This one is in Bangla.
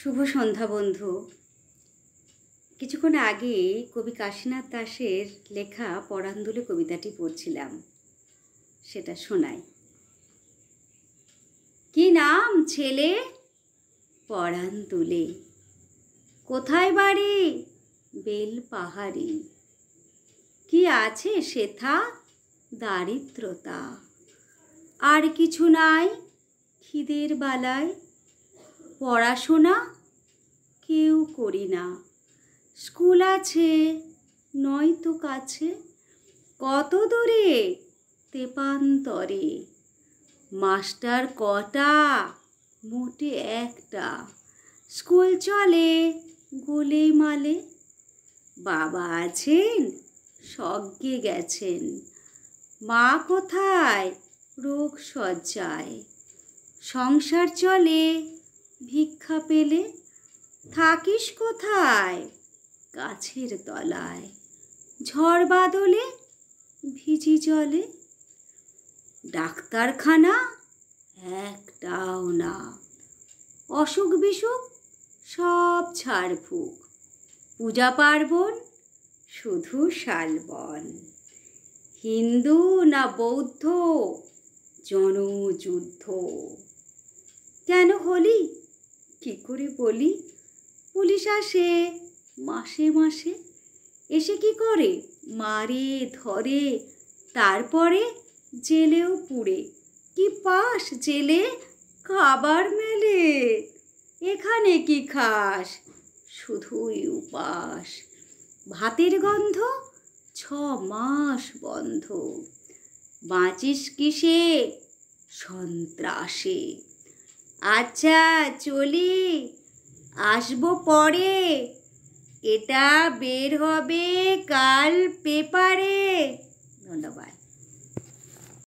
শুভ সন্ধ্যা বন্ধু। কিছুক্ষণ আগে কবি কাশীনাথ দাশের লেখা পরাণ-দুলে কবিতাটি পড়ছিলাম, সেটা শোনাই। কি নাম ছেলে? পরাণ-দুলে। কোথায় বাড়ি? বেল পাহাড়ি। কি আছে সেথা? দারিদ্রতা। আর কিছু নাই খিদের বালায়। পড়াশোনা কেউ করি না। স্কুল আছে নয়তো কাছে, কত দূরে তেপান্তরে। মাস্টার কটা? মোটে একটা। স্কুল চলে গোলে মালে। বাবা আছেন স্বর্গে গেছেন। মা কোথায়? রোগ শয্যায়। সংসার চলে ভিক্ষা পেলে। থাকিস কোথায়? গাছের তলায়। ঝড় বাদলে ভিজি জলে। ডাক্তারখানা একটাও না। অসুখ বিসুখ সব ঝাড়ফুঁক। পূজা পার্বণ শুধু শালবন। হিন্দু না বৌদ্ধ জনযুদ্ধ। কেন হলি কি করে বলি? পুলিশ আসে মাসে মাসে। এসে কি করে? মারে ধরে, তারপরে জেলেও পুড়ে। কি পাস জেলে? খাবার মেলে। এখানে কি খাস? শুধুই উপাস। ভাতের গন্ধ 6 মাস বন্ধ। বাঁচিস কিসে? সন্ত্রাসে। আচ্ছা চলি, আসবো পরে। এটা বের হবে কাল পেপারে। ধন্যবাদ।